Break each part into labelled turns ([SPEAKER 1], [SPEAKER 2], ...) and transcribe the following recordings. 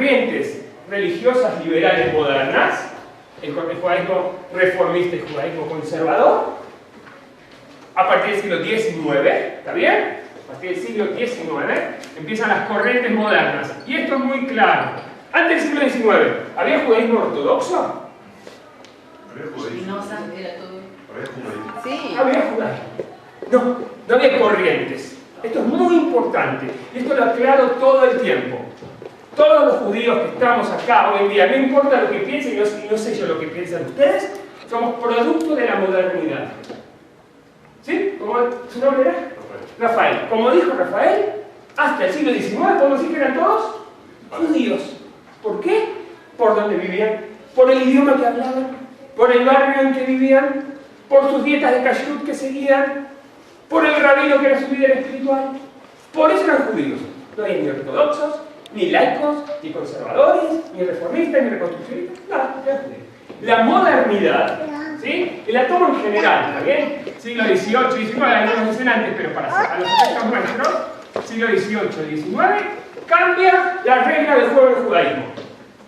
[SPEAKER 1] corrientes religiosas liberales modernas, el judaísmo reformista y el judaísmo conservador, a partir del siglo XIX, ¿está bien? A partir del siglo XIX empiezan las corrientes modernas. Y esto es muy claro. Antes del siglo XIX, ¿había judaísmo ortodoxo?
[SPEAKER 2] Había judaísmo.
[SPEAKER 3] Era todo.
[SPEAKER 2] Había judaísmo.
[SPEAKER 3] Sí.
[SPEAKER 1] Había judaísmo. No había corrientes. Esto es muy importante. Y esto lo aclaro todo el tiempo. Todos los judíos que estamos acá hoy en día, no importa lo que piensen, y no sé yo lo que piensan ustedes, somos producto de la modernidad. ¿Sí? ¿Cómo su nombre era? Rafael. Como dijo Rafael, hasta el siglo XIX podemos decir que eran todos judíos. ¿Por qué? Por donde vivían, por el idioma que hablaban, por el barrio en que vivían, por sus dietas de kashrut que seguían, por el rabino que era su líder espiritual. Por eso eran judíos. No hay ni ortodoxos, ni laicos, ni conservadores, ni reformistas, ni reconstruccionistas. Nada, eran judíos. La modernidad, ¿sí? Y la tomo en general, ¿está bien? Siglo XVIII, XIX, algunos dicen antes, pero para a los efectos nuestros, siglo XVIII, XIX, cambia la regla del juego del judaísmo.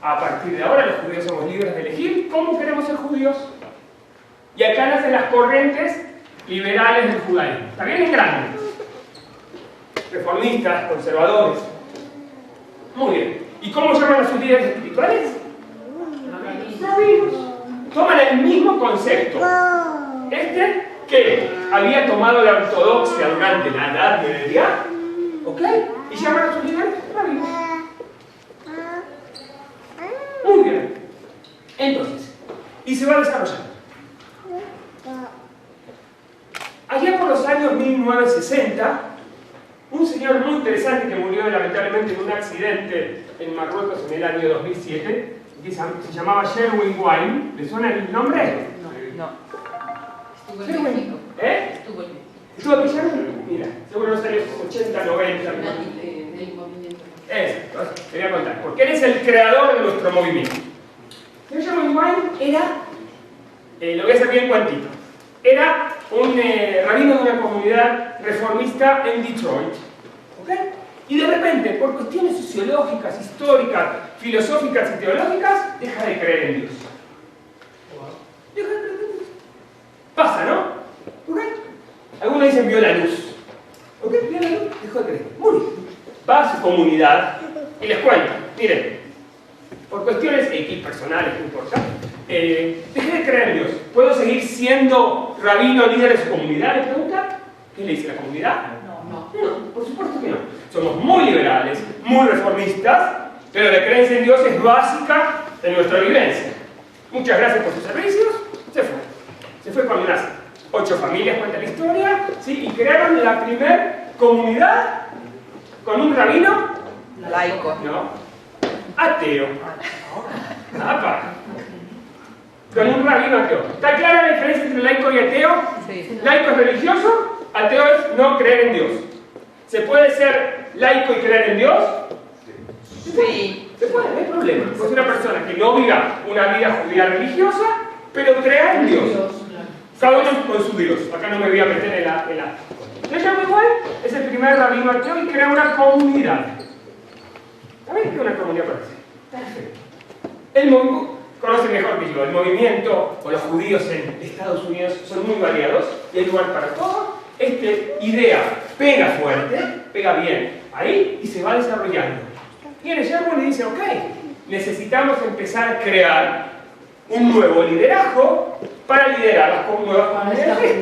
[SPEAKER 1] A partir de ahora los judíos somos libres de elegir cómo queremos ser judíos. Y acá nacen las corrientes liberales del judaísmo. ¿Está bien? En grande. Reformistas, conservadores. Muy bien. ¿Y cómo llaman a sus líderes espirituales? Rabinos. Toman el mismo concepto. Que había tomado la ortodoxia durante la Edad Media, ¿ok? Y llaman a sus líderes rabinos. Muy bien. Entonces, y se va desarrollando. Allá por los años 1960, un señor muy interesante que murió lamentablemente en un accidente en Marruecos en el año 2007, que se llamaba Sherwin Wine. ¿Le suena el nombre?
[SPEAKER 3] No. Estuvo en
[SPEAKER 1] Sherwin.
[SPEAKER 3] México.
[SPEAKER 1] Estuvo
[SPEAKER 3] en México.
[SPEAKER 1] ¿Estuvo aquí Sherwin? Mira, seguro en los años 80, 90.
[SPEAKER 3] Del movimiento.
[SPEAKER 1] Eso, te voy a contar, porque él es el creador de nuestro movimiento. Sherwin Wine era, lo voy a hacer bien cuantito, era un rabino de una comunidad reformista en Detroit, ¿ok? Y de repente, por cuestiones sociológicas, históricas, filosóficas y teológicas, deja de creer en Dios. Deja de creer en Dios. Pasa, ¿no? ¿Ok? Algunos dicen vio la luz. ¿Ok? Vio la luz, dejó de creer. Muy bien. Va a su comunidad y les cuenta, miren, por cuestiones X personales, no importa, dejé de creer en Dios. ¿Puedo seguir siendo rabino líder de su comunidad? ¿Le pregunta? ¿Qué le dice la comunidad? No, por supuesto que no. Somos muy liberales, muy reformistas, pero la creencia en Dios es básica de nuestra vivencia. Muchas gracias por sus servicios. Se fue. Se fue con unas 8 familias, cuenta la historia, ¿sí? Y crearon la primer comunidad con un rabino
[SPEAKER 3] laico.
[SPEAKER 1] No, ateo. Apa. Con un rabino ateo. ¿Está clara la diferencia entre laico y ateo?
[SPEAKER 3] Sí.
[SPEAKER 1] Laico es religioso, ateo es no creer en Dios. ¿Se puede ser laico y creer en Dios?
[SPEAKER 3] Sí.
[SPEAKER 1] Se puede, no hay problema. Pues una persona que no viva una vida judía religiosa, pero crea en Dios. Cada uno con su Dios. Acá no me voy a meter en la... Sherwin Wine es el primer rabino ateo y crea una comunidad. ¿Saben qué es una comunidad parece? Perfecto. Conocen mejor que yo, el movimiento o los judíos en Estados Unidos son muy variados y hay lugar para todo. Esta idea pega fuerte, pega bien ahí y se va desarrollando. Viene Sherwin y dice, ok, necesitamos empezar a crear un nuevo liderazgo para liderar las nuevas comunidades.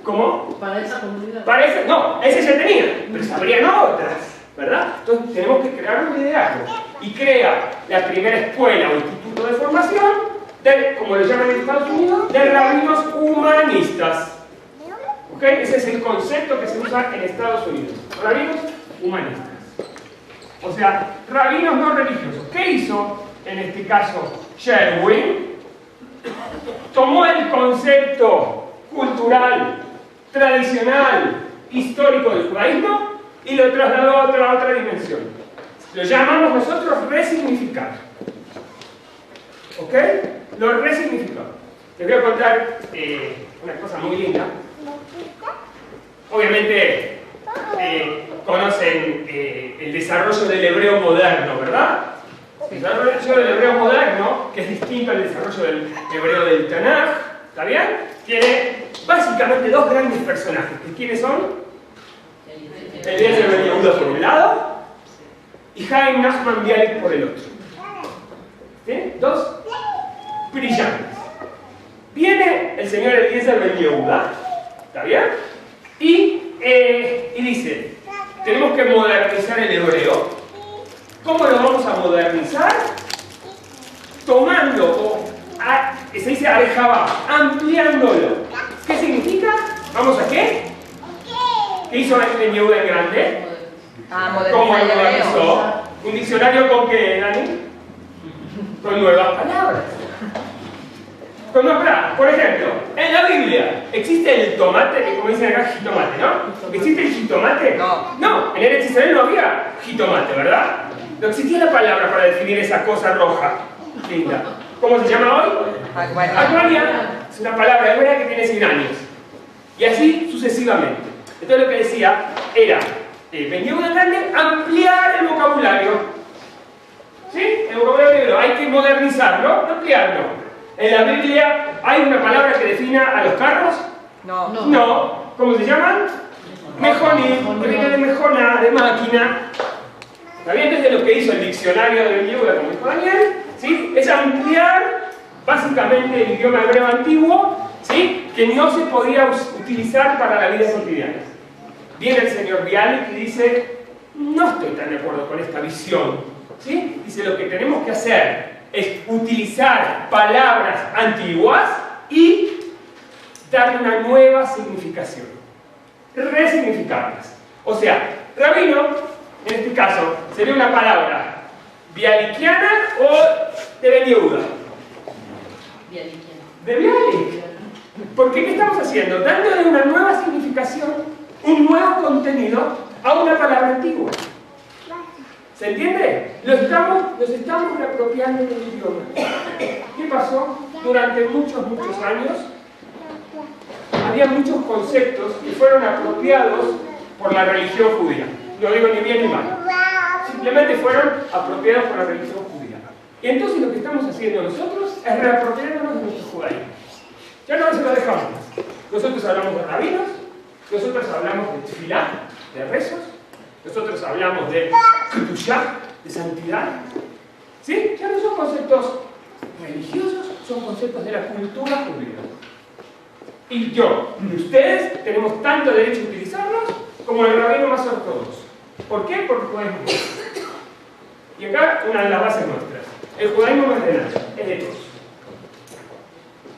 [SPEAKER 1] ¿Cómo?
[SPEAKER 4] Para esa comunidad.
[SPEAKER 1] Para ese, no, ese ya tenía, pero se abrían otras, ¿verdad? Entonces tenemos que crear un liderazgo. Y crea la primera escuela o instituto de formación, como lo llaman en Estados Unidos, de rabinos humanistas. ¿Ok? Ese es el concepto que se usa en Estados Unidos. Rabinos humanistas. O sea, rabinos no religiosos. ¿Qué hizo en este caso Sherwin? Tomó el concepto cultural, tradicional, histórico del judaísmo y lo trasladó a otra dimensión. Lo llamamos nosotros resignificar. ¿Ok? Lo resignificó. Les voy a contar una cosa muy linda. Obviamente conocen el desarrollo del hebreo moderno, ¿verdad? El desarrollo del hebreo moderno, que es distinto al desarrollo del hebreo del Tanaj, ¿está bien? Tiene básicamente dos grandes personajes. ¿Quiénes son? Eliezer Ben Yehuda por un lado y Haim Nachman Bialik por el otro. ¿Sí? Dos brillantes. Viene el señor Eliezer Ben Yehuda, ¿está bien? Y dice, tenemos que modernizar el hebreo. ¿Cómo lo vamos a modernizar? Tomando, se dice arejaba, ampliándolo. ¿Qué significa? ¿Vamos a qué? ¿Qué hizo Ben Yehuda en grande? ¿Cómo lo modernizó? ¿Un diccionario con qué, Dani? Con nuevas palabras. Con nuevas palabras. Por ejemplo, en la Biblia, ¿existe el tomate? Como dicen acá, jitomate, ¿no? ¿Existe el jitomate?
[SPEAKER 3] No.
[SPEAKER 1] No, en Eretz Israel no había jitomate, ¿verdad? No existía la palabra para definir esa cosa roja, linda. ¿Cómo se llama hoy? Aguania. Es una palabra hebrea que tiene 100 años. Y así sucesivamente. Entonces lo que decía era, venía una grande, ampliar el vocabulario. ¿Sí? El vocabulario hebreo, hay que modernizarlo, ampliarlo. En la Biblia, ¿hay una palabra que defina a los carros?
[SPEAKER 3] No.
[SPEAKER 1] No. ¿Cómo se llaman? Mejoní, que viene de mejona, de máquina. ¿Está bien? Desde lo que hizo el diccionario de Ben Yehuda, como dijo Daniel, ¿sí? Es ampliar básicamente el idioma hebreo antiguo, ¿sí? Que no se podía utilizar para la vida cotidiana. Viene el señor Bialik y dice, no estoy tan de acuerdo con esta visión, ¿sí? Dice, lo que tenemos que hacer es utilizar palabras antiguas y darle una nueva significación, resignificarlas. O sea, rabino, en este caso, sería una palabra bialikiana o de Ben Yehuda. De Bialik. Porque ¿qué estamos haciendo? Dándole una nueva significación, un nuevo contenido a una palabra antigua. ¿Se entiende? Nos estamos reapropiando del idioma. ¿Qué pasó? Durante muchos años había muchos conceptos que fueron apropiados por la religión judía. No digo ni bien ni mal. Simplemente fueron apropiados por la religión judía. Y entonces lo que estamos haciendo nosotros es reapropiarnos de nuestro judaísmo. Ya no se lo dejamos más. Nosotros hablamos de rabinos, nosotros hablamos de tefilá, de rezos, nosotros hablamos de kedushá, de santidad. ¿Sí? Ya no son conceptos religiosos, son conceptos de la cultura judía. Y yo y ustedes tenemos tanto derecho a utilizarlos como el rabino más ortodoxo. ¿Por qué? Porque judaísmo. Y acá una de las bases nuestras. El judaísmo no es de nadie, es de todos.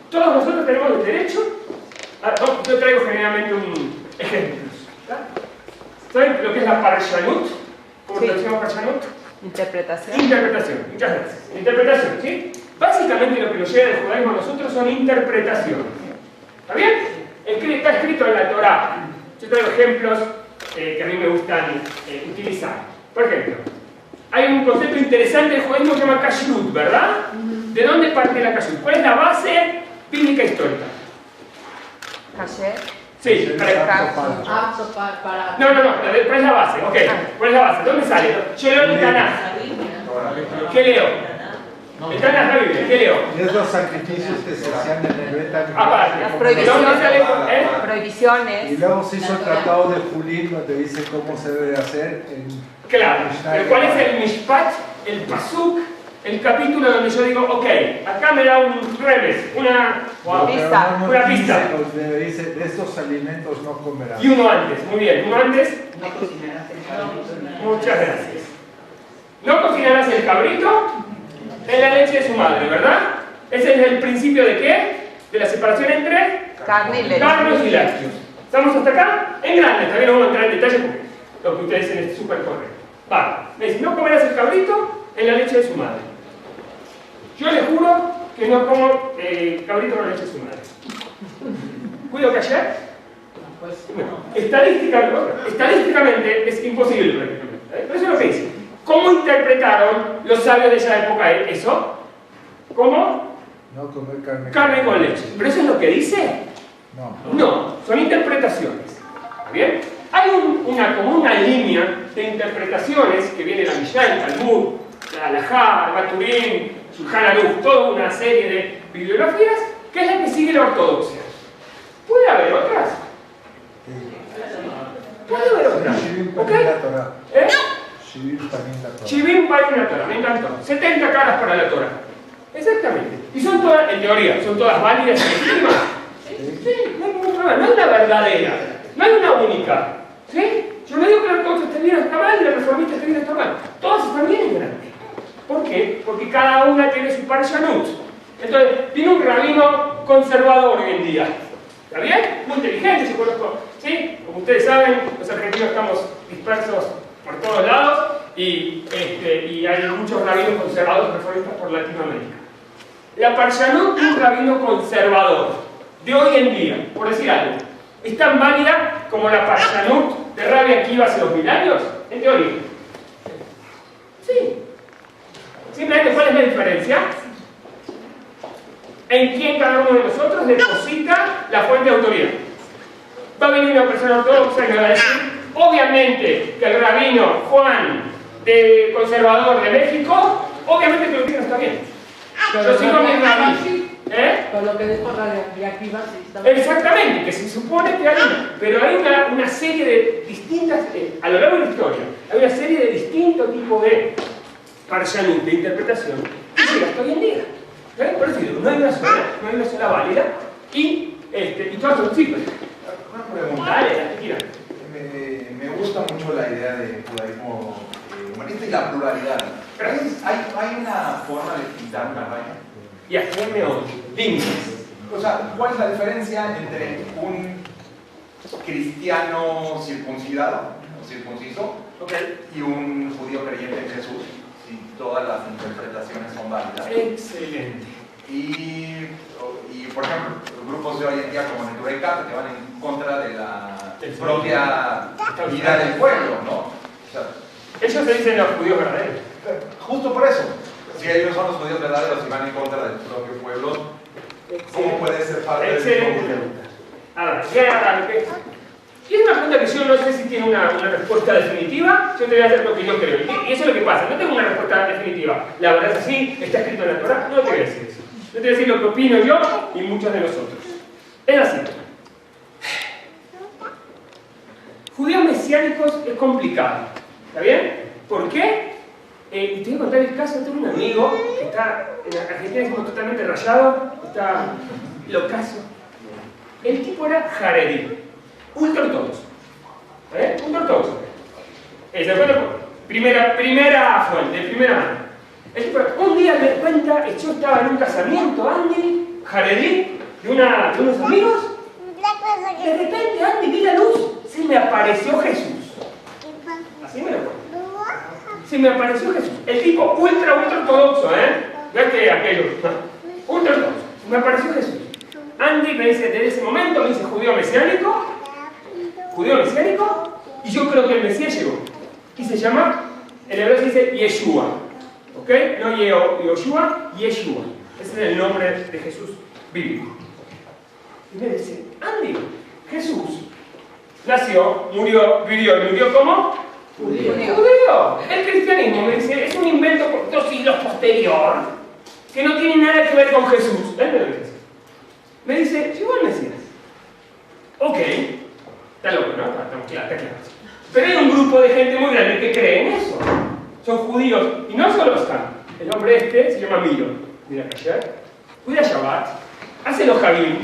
[SPEAKER 1] Todos nosotros tenemos el derecho a... yo traigo generalmente un ejemplo. ¿Saben lo que es la parshanut? ¿Cómo se llama parshanut?
[SPEAKER 3] Interpretación.
[SPEAKER 1] Interpretación, muchas gracias. Interpretación, ¿sí? Básicamente lo que nos llega del judaísmo a nosotros son interpretaciones. ¿Está bien? Está escrito en la Torá. Yo traigo ejemplos que a mí me gustan utilizar. Por ejemplo, hay un concepto interesante del judaísmo que se llama kashrut, ¿verdad? ¿De dónde parte la kashrut? ¿Cuál es la base bíblica histórica?
[SPEAKER 3] Kasher.
[SPEAKER 1] Sí,
[SPEAKER 3] Apto para...
[SPEAKER 1] No, ¿cuál es la base? Ok, ¿cuál es la base? ¿Dónde sale? Yo leo el Tanaj. ¿Qué leo? El Tanaj, la Biblia, ¿qué leo?
[SPEAKER 4] Es los sacrificios que se hacían en el Beta.
[SPEAKER 1] Aparte.
[SPEAKER 3] Las prohibiciones.
[SPEAKER 1] ¿Dónde sale?
[SPEAKER 3] Prohibiciones.
[SPEAKER 4] Y luego se hizo el tratado de Julín donde dice cómo se debe hacer.
[SPEAKER 1] Claro, pero ¿cuál es el mishpat, el pasuk, el capítulo donde yo digo, ok, acá me da un revés, una
[SPEAKER 3] Pista.
[SPEAKER 4] No,
[SPEAKER 1] Una pista.
[SPEAKER 4] Donde dice, de estos alimentos no comerás.
[SPEAKER 1] y uno antes? Muy bien, uno antes. Muchas gracias. No cocinarás el cabrito en la leche de su madre, ¿verdad? Ese es el principio de qué? De la separación entre
[SPEAKER 3] Carne y leche.
[SPEAKER 1] carnes y lácteos. ¿Estamos hasta acá? En grande, también no vamos a entrar en detalle porque lo que ustedes dicen es súper correcto. Vale, me dicen, no comerás el cabrito en la leche de su madre. Yo les juro que no como cabrito en la leche de su madre. ¿Cuido callar? Bueno, estadísticamente es imposible prácticamente. Pero eso es lo que dice. ¿Cómo interpretaron los sabios de esa época eso? ¿Cómo?
[SPEAKER 4] No comer carne.
[SPEAKER 1] Carne con leche. ¿Pero eso es lo que dice?
[SPEAKER 4] No.
[SPEAKER 1] No, son interpretaciones. ¿Está bien? Hay como una línea de interpretaciones que viene en la Mishnah, el Talmud, Alajá, Maturín, Shulchan Aruch, toda una serie de bibliografías, que es la que sigue la ortodoxia. ¿Puede haber otras? Puede haber otras. ¿Ok? ¿Eh? Shivim Parim la Torah, me encantó. 70 caras para la Torah. Exactamente. Y son todas, en teoría, son todas válidas y legítimas. Sí, no hay ningún problema. No hay una verdadera, no hay una única. ¿Sí? Yo no digo que la ortodoxa esté bien o está mal, y la reformista esté bien o está mal. Todas están bien en grande. ¿Por qué? Porque cada una tiene su parshanut. Entonces, viene un rabino conservador hoy en día. ¿Está bien? Muy inteligente, yo conozco. ¿Sí? Como ustedes saben, los argentinos estamos dispersos por todos lados y hay muchos rabinos conservadores reformistas por Latinoamérica. La parshanut es un rabino conservador de hoy en día, por decir algo. ¿Es tan válida como la parshanut de Rabbi Akiva hace 2000 años? En teoría. Sí. Simplemente, ¿cuál es la diferencia? En quién cada uno de nosotros deposita la fuente de autoridad. Va a venir una persona ortodoxa y me va a decir, obviamente que el rabino Juan, de conservador de México, obviamente que lo que no está bien. Yo sigo mi rabino.
[SPEAKER 5] Por lo que dijo Rabbi Akiva, sí está bien.
[SPEAKER 1] Exactamente, que se supone que hay una, pero hay una serie de distintas, a lo largo de la historia, hay una serie de distintos tipos de parshanut, de interpretación, que llega hasta hoy en día. Por eso digo, no hay una sola válida y todas son simples.
[SPEAKER 2] Una pregunta.
[SPEAKER 1] Dale, tira.
[SPEAKER 2] Me gusta mucho la idea de judaísmo humanista y la pluralidad. Pero hay una forma de quitar una raya.
[SPEAKER 1] Y hacerme otro. Límites.
[SPEAKER 2] O sea, ¿cuál es la diferencia entre un cristiano circuncidado o circunciso y un judío creyente en Jesús? Si todas las interpretaciones son válidas.
[SPEAKER 1] Excelente.
[SPEAKER 2] Y por ejemplo, grupos de hoy en día como Neturei-Kat que van en contra de la propia vida del pueblo, ¿no? O sea,
[SPEAKER 1] ellos se dicen los judíos verdaderos.
[SPEAKER 2] Justo por eso. Si ellos son los judíos verdaderos y van en contra del propio pueblo, ¿cómo puede ser parte del
[SPEAKER 1] excelente pregunta. Ahora, y es una pregunta que yo no sé si tiene una respuesta definitiva. Yo te voy a hacer lo que yo creo. Y eso es lo que pasa. No tengo una respuesta definitiva. La verdad es así, está escrito en la Torah. No te voy a decir eso. Yo te voy a decir lo que opino yo y muchos de nosotros. Es así. Judíos mesiánicos es complicado. ¿Está bien? ¿Por qué? Y te voy a contar el caso. Tengo un amigo que está en Argentina, es como totalmente rayado, está locazo. El tipo era jaredí, ultra ortodoxo. Ultra ortodoxo. Primera fuente, de primera mano. El tipo, un día me cuenta que yo estaba en un casamiento, Andy, jaredí, de unos amigos. De repente, Andy, vi la luz, se me apareció Jesús. Así me lo cuento. Se me apareció Jesús. El tipo ultra ortodoxo, no es que aquello. Ultra ortodoxo. Se me apareció Jesús. Andy me dice, desde ese momento, me dice judío mesiánico, y yo creo que el Mesías llegó. Y se llama, en hebreo se dice Yeshua. ¿Ok? No Yoshua, Yeshua. Ese es el nombre de Jesús bíblico. Y me dice, Andy, Jesús nació, vivió y murió como judío. El cristianismo, me dice, es un invento por 2 siglos posterior que no tiene nada que ver con Jesús. Él me lo dice. Me dice, llegó el Mesías. Ok, está loco, ¿no? Está claro. Pero hay un grupo de gente muy grande que cree en eso. Son judíos, y no solo están. El hombre se llama Miro, mira ayer, cuida Shabbat, hace los Javim.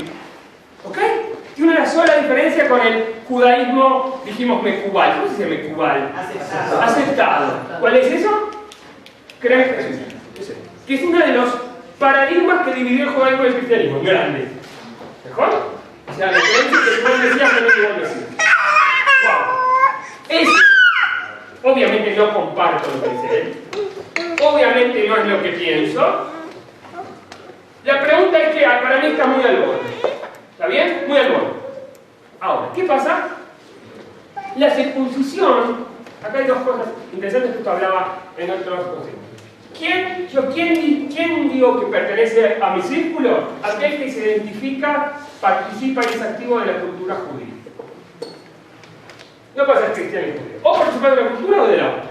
[SPEAKER 1] ¿Ok? Tiene una sola diferencia con el judaísmo, dijimos Mekubal. ¿Cómo se dice Mekubal? Aceptado. ¿Cuál es eso? Creen en Jesús. Que es uno de los paradigmas que dividió el judaísmo del cristianismo. Grande. ¿Mejor? O sea, la diferencia es que Juan decía que no llegó al Mesías. ¡Wow! Obviamente no comparto lo que dice él. Obviamente no es lo que pienso. La pregunta es que para mí está muy al borde. ¿Está bien? Muy al borde. Ahora, ¿qué pasa? La circuncisión, acá hay dos cosas interesantes que usted hablaba en otros consejos. ¿Quién digo que pertenece a mi círculo? Aquel que se identifica, participa y es activo de la cultura judía. No puede ser cristiano y judío. O participar de la cultura o de la otra.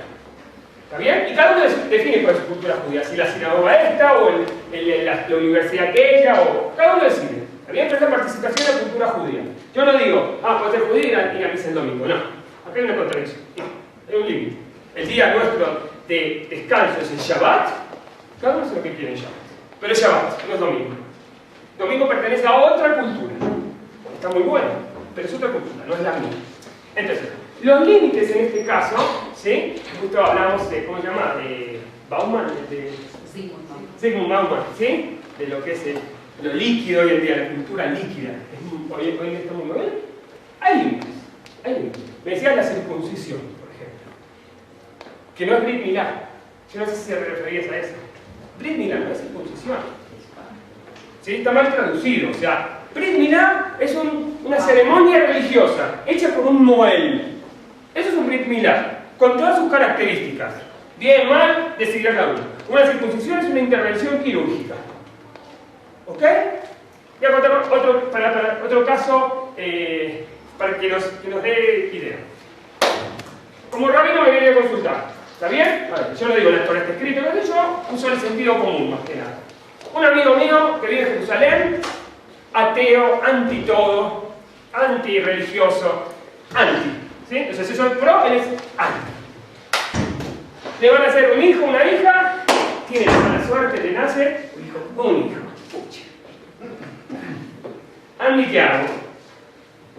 [SPEAKER 1] ¿Está bien? Y cada uno define cuál es su cultura judía, si la sinagoga esta o la universidad aquella, o cada uno decide. ¿Está bien? Pero es la participación en la cultura judía. Yo no digo, puede ser judío y ir a misa el domingo. No. Acá hay una contradicción. Hay un límite. El día nuestro de descanso es el Shabbat. Cada uno hace lo que quiere en Shabbat. Pero es Shabbat, no es domingo. Domingo pertenece a otra cultura. Está muy bueno, pero es otra cultura, no es la mía. Entonces, los límites en este caso, ¿sí? Justo hablamos de, ¿cómo se llama? De Bauman, de Zygmunt Bauman, ¿sí? De lo que es lo líquido hoy en día, la cultura líquida. Hoy en día está muy bien. Hay límites, hay límites. Me decían la circuncisión, por ejemplo, que no es Brit Milá. Yo no sé si se referías a eso. Brit Milá no es circuncisión. ¿Sí? Está mal traducido, o sea, Brit Milá es una ceremonia religiosa hecha por un Moel. Eso es un Brit Milá, con todas sus características. Bien, mal, decidirá cada uno. Una circuncisión es una intervención quirúrgica. ¿Ok? Voy a contar otro caso para que nos dé idea. Como rabino me viene a consultar, ¿está bien? Vale, yo no digo por este escrito, no sé, yo uso el sentido común más que nada. Un amigo mío que vive en Jerusalén, ateo, anti todo, anti-religioso, anti. ¿Sí? Entonces yo soy pro, él es anti. Le van a hacer un hijo, una hija, tiene la mala suerte de nacer un hijo. Pucha. Andy, ¿qué hago?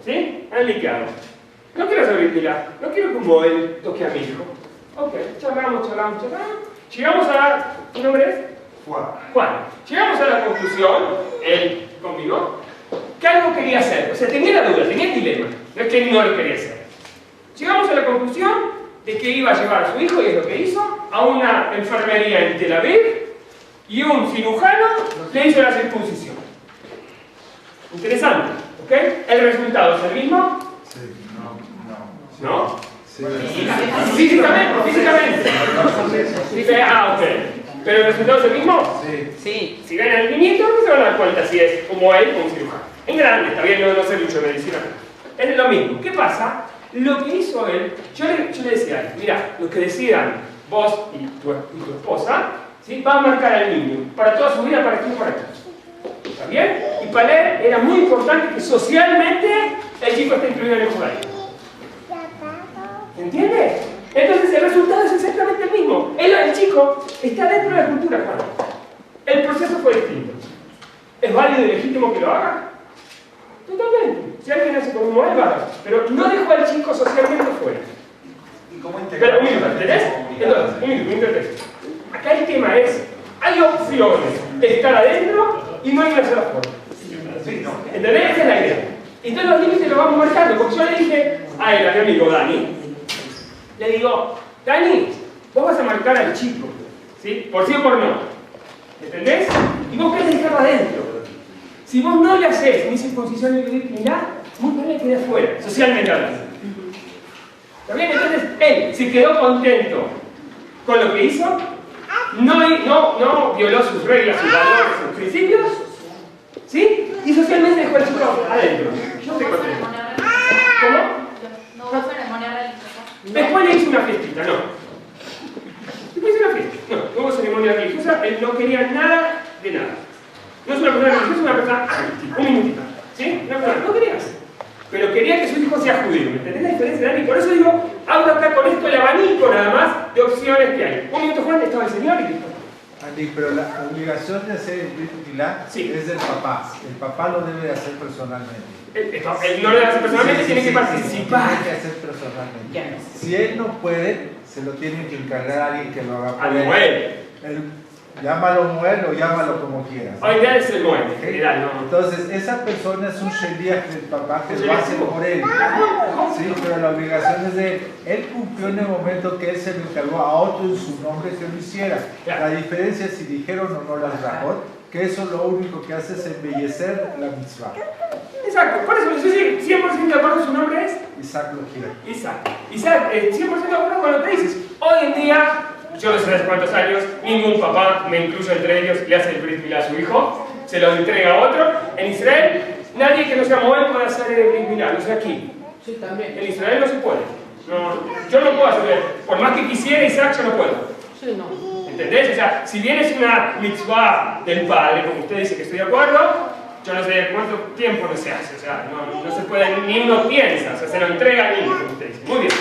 [SPEAKER 1] ¿Sí? Andy, ¿qué hago? No quiero ser Milá, no quiero que un Moel toque a mi hijo. Ok, charlamos. Llegamos a... ¿Tu nombre es? Juan. Llegamos a la conclusión, él conmigo, que algo quería hacer. O sea, tenía la duda, tenía el dilema. No es que no lo quería hacer. Llegamos a la conclusión de que iba a llevar a su hijo, y es lo que hizo, a una enfermería en Tel Aviv, y un cirujano le hizo la circuncisión. Interesante, ¿ok? ¿El resultado es el mismo?
[SPEAKER 4] Sí,
[SPEAKER 1] no. ¿No?
[SPEAKER 4] Sí.
[SPEAKER 1] Físicamente. Ok. ¿Pero el resultado es el mismo?
[SPEAKER 3] Sí.
[SPEAKER 1] Si ven al niñito, no se van a dar cuenta si es como él o un cirujano. En grande, está bien, no sé mucho de medicina. Es lo mismo. ¿Qué pasa? Lo que hizo él, yo le decía a él, mira, lo que decidan vos y tu esposa, ¿sí? Va a marcar al niño para toda su vida, para aquí y para allá. ¿Está bien? Y para él era muy importante que socialmente el chico esté incluido en el judaísmo. ¿Entiendes? Entonces el resultado es exactamente el mismo. El chico está dentro de la cultura, Juan. El proceso fue distinto. ¿Es válido y legítimo que lo haga? Totalmente. Si alguien hace como Moel, va. Pero no dejó al chico socialmente fuera.
[SPEAKER 2] ¿Y cómo integrar?
[SPEAKER 1] Pero un minuto, ¿entendés? Entonces, un minuto. Acá el tema es, hay opciones de estar adentro y no hay una sola forma. ¿Entendés? Esa es la idea. Entonces los límites los vamos marcando. Porque yo le dije a él, a mi amigo Dani, le digo, Dani, vos vas a marcar al chico, ¿sí? Por sí o por no. ¿Entendés? Y vos querés dejarlo adentro. Si vos no le haces ni circuncisión ni virginidad, muy probable quede afuera, socialmente hablando. ¿Está bien? Entonces, él se quedó contento con lo que hizo, no violó sus reglas, sus valores, sus principios, ¿sí? Y socialmente dejó al chico adentro. Yo estoy contento. ¿Cómo?
[SPEAKER 6] No hubo ceremonia religiosa.
[SPEAKER 1] Después le hice una fiestita, no. Después hice una fiesta, no hubo ceremonia religiosa, él no quería nada de nada. No es una persona religiosa, es una persona anti, un minutito, ¿sí? Una persona, no quería hacer. Pero quería que su hijo sea judío, ¿me entendés la diferencia, Dani? Por eso digo, hablo acá con esto el abanico nada más de opciones que hay. Un minuto, Juan, estaba el señor y listo.
[SPEAKER 4] Andy, pero la obligación de hacer el Brit Milá es del papá. El papá lo debe hacer personalmente.
[SPEAKER 1] Él no lo debe hacer personalmente, tiene que participar.
[SPEAKER 4] Tiene que hacer personalmente. Si él no puede, se lo tiene que encargar a alguien que lo haga por
[SPEAKER 1] Al
[SPEAKER 4] él.
[SPEAKER 1] Moel.
[SPEAKER 4] Llámalo Moel o llámalo como quieras.
[SPEAKER 1] Hoy día es el Moel, en general, ¿no?
[SPEAKER 4] Entonces, esa persona es un sheliach del papá que lo hace por él. Sí, pero la obligación es de él. Él cumplió en el momento que él se lo encargó a otro en su nombre que lo hiciera. La diferencia es si dijeron o no las rajot, que eso lo único que hace es embellecer la mitzvah.
[SPEAKER 1] Exacto, por eso yo soy 100% de acuerdo, su nombre es
[SPEAKER 4] Isaac lo quiere.
[SPEAKER 1] Isaac, 100% de acuerdo con lo que dices. Hoy en día, yo no sé hace cuántos años, ningún papá, me incluyo entre ellos, le hace el Brit Milá a su hijo, se lo entrega a otro. En Israel, nadie que no sea Moel puede hacer el Brit Milá, no sé aquí.
[SPEAKER 5] Sí, también.
[SPEAKER 1] En Israel no se puede. Yo no puedo hacer, por más que quisiera Isaac, yo no puedo.
[SPEAKER 5] Sí, no.
[SPEAKER 1] ¿Entendés? O sea, si bien es una mitzvah del padre, como usted dice que estoy de acuerdo, yo no sé cuánto tiempo no se hace, o sea, no se puede, ni uno piensa, o sea, se lo entrega al niño, como usted dice. Muy bien.